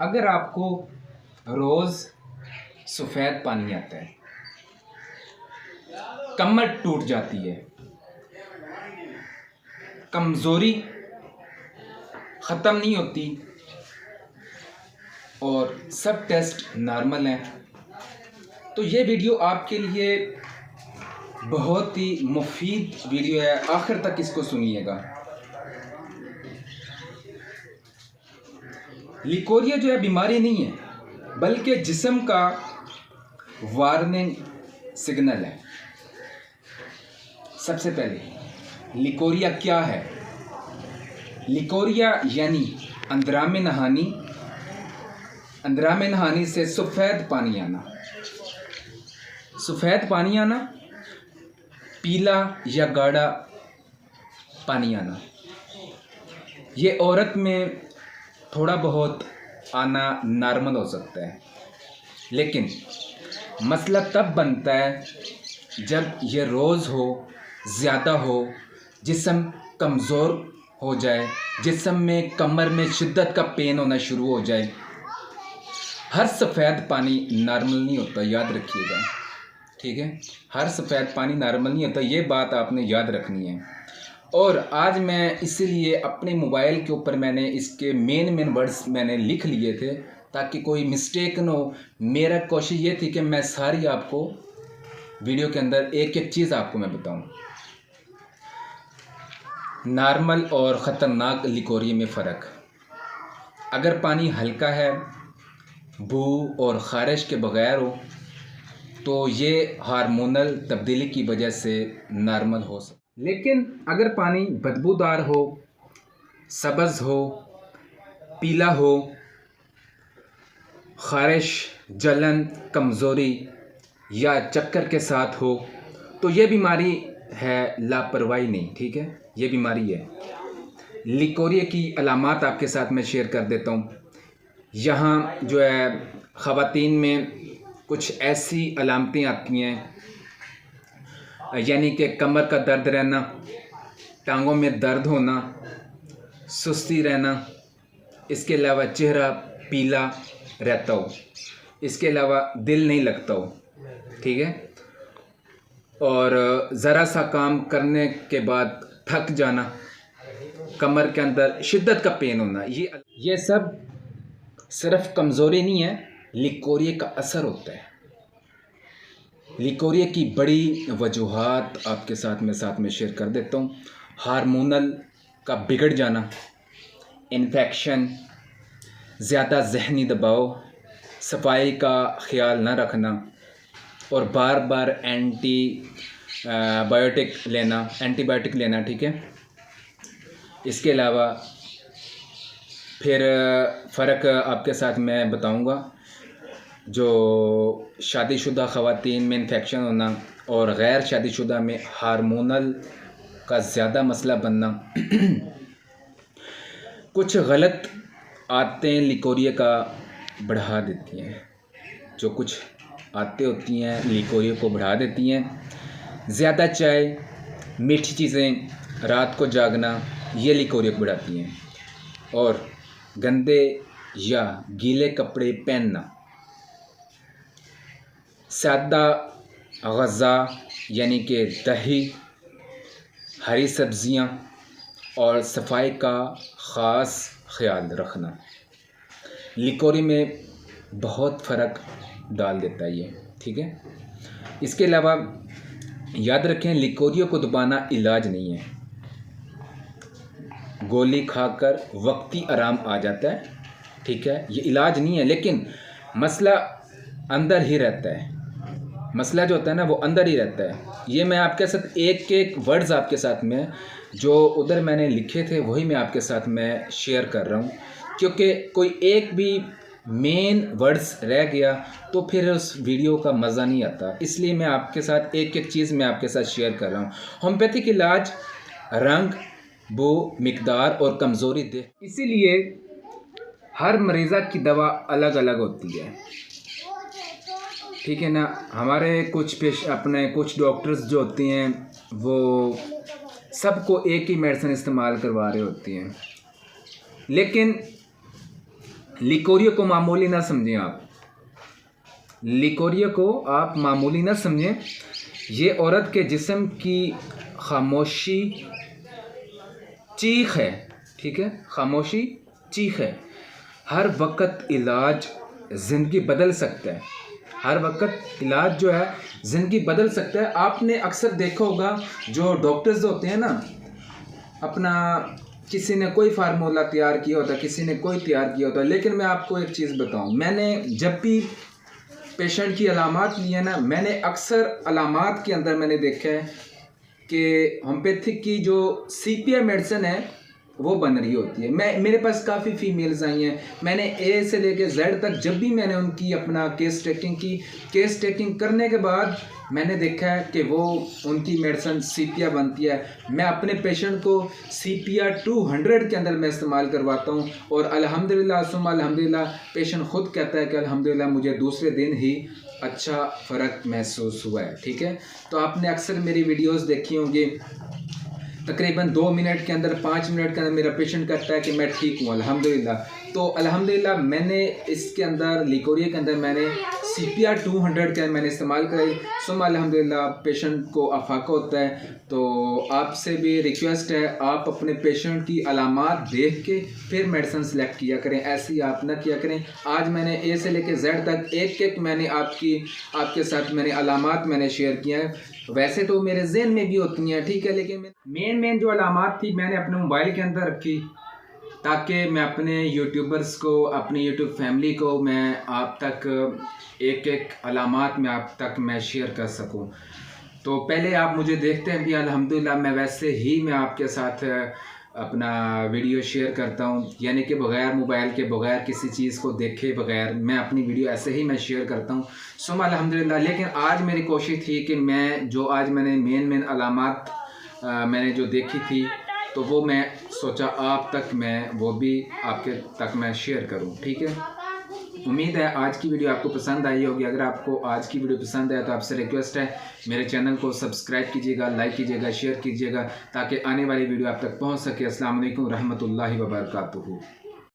अगर आपको रोज़ सफ़ेद पानी आता है, कमर टूट जाती है, कमज़ोरी ख़त्म नहीं होती और सब टेस्ट नॉर्मल हैं, तो ये वीडियो आपके लिए बहुत ही मुफीद वीडियो है। आखिर तक इसको सुनिएगा। लिकोरिया जो है बीमारी नहीं है, बल्कि जिस्म का वार्निंग सिग्नल है। सबसे पहले लिकोरिया क्या है? लिकोरिया यानी अंदरामे नहानी, अंदरामे नहानी से सफ़ेद पानी आना। सफ़ेद पानी आना, पीला या गाढ़ा पानी आना। ये औरत में थोड़ा बहुत आना नॉर्मल हो सकता है, लेकिन मसला तब बनता है जब ये रोज़ हो, ज़्यादा हो, जिस्म कमज़ोर हो जाए, जिस्म में कमर में शिद्दत का पेन होना शुरू हो जाए। हर सफ़ेद पानी नॉर्मल नहीं होता, याद रखिएगा, ठीक है। हर सफ़ेद पानी नॉर्मल नहीं होता, ये बात आपने याद रखनी है। और आज मैं इसीलिए अपने मोबाइल के ऊपर मैंने इसके मेन वर्ड्स मैंने लिख लिए थे ताकि कोई मिस्टेक न हो। मेरा कोशिश ये थी कि मैं सारी आपको वीडियो के अंदर एक एक चीज़ आपको मैं बताऊं। नॉर्मल और ख़तरनाक लिकोरिया में फ़र्क। अगर पानी हल्का है, बू और ख़ारिश के बग़ैर हो, तो ये हार्मोनल तब्दीली की वजह से नॉर्मल हो सकता है। लेकिन अगर पानी बदबूदार हो, सब्ज़ हो, पीला हो, ख़ारिश, जलन, कमज़ोरी या चक्कर के साथ हो, तो ये बीमारी है, लापरवाही नहीं, ठीक है। ये बीमारी है। लिकोरिया की अलामात आपके साथ मैं शेयर कर देता हूँ। यहाँ जो है ख़वातीन में कुछ ऐसी अलामतें आती हैं, यानी कि कमर का दर्द रहना, टांगों में दर्द होना, सुस्ती रहना, इसके अलावा चेहरा पीला रहता हो, इसके अलावा दिल नहीं लगता हो, ठीक है। और ज़रा सा काम करने के बाद थक जाना, कमर के अंदर शिद्दत का पेन होना, ये सब सिर्फ कमज़ोरी नहीं है, लिकोरिया का असर होता है। लिकोरिया की बड़ी वजूहात आपके साथ में शेयर कर देता हूँ। हार्मोनल का बिगड़ जाना, इन्फेक्शन, ज़्यादा ज़हनी दबाव, सफाई का ख्याल न रखना और बार बार एंटीबायोटिक लेना, ठीक है। इसके अलावा फिर फ़र्क आपके साथ मैं बताऊंगा। जो शादीशुदा ख़वातीन में इन्फेक्शन होना और गैर शादीशुदा में हार्मोनल का ज़्यादा मसला बनना। कुछ गलत आदतें लिकोरिया का बढ़ा देती हैं। जो कुछ आदतें होती हैं लिकोरिया को बढ़ा देती हैं। ज़्यादा चाय, मीठी चीज़ें, रात को जागना, ये लिकोरिया को बढ़ाती हैं। और गंदे या गीले कपड़े पहनना, सादा ग़ज़ा यानी कि दही, हरी सब्ज़ियाँ और सफाई का ख़ास ख्याल रखना लिकोरिया में बहुत फ़र्क डाल देता है ये, ठीक है। इसके अलावा याद रखें, लिकोरिया को दबाना इलाज नहीं है। गोली खाकर वक्ती आराम आ जाता है, ठीक है, ये इलाज नहीं है। लेकिन मसला अंदर ही रहता है। मसला जो होता है ना, वो अंदर ही रहता है। ये मैं आपके साथ एक एक वर्ड्स आपके साथ में जो उधर मैंने लिखे थे वही मैं आपके साथ में शेयर कर रहा हूँ, क्योंकि कोई एक भी मेन वर्ड्स रह गया तो फिर उस वीडियो का मज़ा नहीं आता। इसलिए मैं आपके साथ एक एक चीज़ मैं आपके साथ शेयर कर रहा हूँ। होम्योपैथिक इलाज रंग, बू, मिकदार और कमज़ोरी दे, इसीलिए हर मरीज़ा की दवा अलग अलग होती है, ठीक है ना। हमारे कुछ डॉक्टर्स जो होते हैं वो सबको एक ही मेडिसिन इस्तेमाल करवा रहे होती हैं, लेकिन लिकोरिया को मामूली ना समझें आप, लिकोरिया को आप मामूली ना समझें। ये औरत के जिस्म की खामोशी चीख है, ठीक है, खामोशी चीख है। हर वक्त इलाज ज़िंदगी बदल सकता है, हर वक्त इलाज जो है ज़िंदगी बदल सकता है। आपने अक्सर देखा होगा जो डॉक्टर्स होते हैं ना, अपना किसी ने कोई फार्मूला तैयार किया होता, किसी ने कोई तैयार किया होता, लेकिन मैं आपको एक चीज़ बताऊं, मैंने जब भी पेशेंट की अलामात ली है ना, मैंने अक्सर अलामात के अंदर मैंने देखा है कि होम्योपैथिक की जो सीपीआई मेडिसिन है वो बन रही होती है। मेरे पास काफ़ी फ़ीमेल्स आई हैं, मैंने ए से लेके जेड तक जब भी मैंने उनकी अपना केस टेकिंग की, केस टेकिंग करने के बाद मैंने देखा है कि वो उनकी मेडिसिन सीपिया बनती है। मैं अपने पेशेंट को सीपिया 200 के अंदर मैं इस्तेमाल करवाता हूँ और अल्हम्दुलिल्लाह सुम्मा अल्हम्दुलिल्लाह पेशेंट ख़ुद कहता है कि अल्हम्दुलिल्लाह मुझे दूसरे दिन ही अच्छा फ़र्क महसूस हुआ है, ठीक है। तो आपने अक्सर मेरी वीडियोस देखी होंगी, तकरीबन 2 मिनट के अंदर 5 मिनट के अंदर मेरा पेशेंट कहता है कि मैं ठीक हूँ अल्हम्दुलिल्लाह। तो अल्हम्दुलिल्लाह मैंने इसके अंदर लिकोरिया के अंदर मैंने सीपिया 200 के मैंने इस्तेमाल कराई, सुम्मा अल्हम्दुलिल्लाह पेशेंट को अफाका होता है। तो आपसे भी रिक्वेस्ट है, आप अपने पेशेंट की अलामात देख के फिर मेडिसिन सेलेक्ट किया करें, ऐसे ही आप ना किया करें। आज मैंने ए से लेकर जेड तक एक एक मैंने आपके साथ मैंने अलामात मैंने शेयर किया है। वैसे तो मेरे ज़हन में भी होती हैं, ठीक है, लेकिन मेन जो अलामात थी मैंने अपने मोबाइल के अंदर रखी ताकि मैं अपने यूट्यूबर्स को, अपनी यूट्यूब फैमिली को मैं आप तक एक एक अलामात में आप तक मैं शेयर कर सकूं। तो पहले आप मुझे देखते हैं भी अल्हम्दुलिल्लाह मैं वैसे ही मैं आपके साथ अपना वीडियो शेयर करता हूं, यानी कि बग़ैर मोबाइल के, बग़ैर किसी चीज़ को देखे बग़ैर मैं अपनी वीडियो ऐसे ही मैं शेयर करता हूं, सुम्मा अल्हम्दुलिल्लाह। लेकिन आज मेरी कोशिश थी कि मैं जो आज मैंने मेन अलामात मैंने जो देखी थी तो वो मैं सोचा आप तक मैं वो भी आपके तक मैं शेयर करूं, ठीक है। उम्मीद है आज की वीडियो आपको पसंद आई होगी। अगर आपको आज की वीडियो पसंद आए तो आपसे रिक्वेस्ट है मेरे चैनल को सब्सक्राइब कीजिएगा, लाइक कीजिएगा, शेयर कीजिएगा ताकि आने वाली वीडियो आप तक पहुंच सके। अस्सलाम वालेकुम रहमतुल्लाहि व बरकातुहू।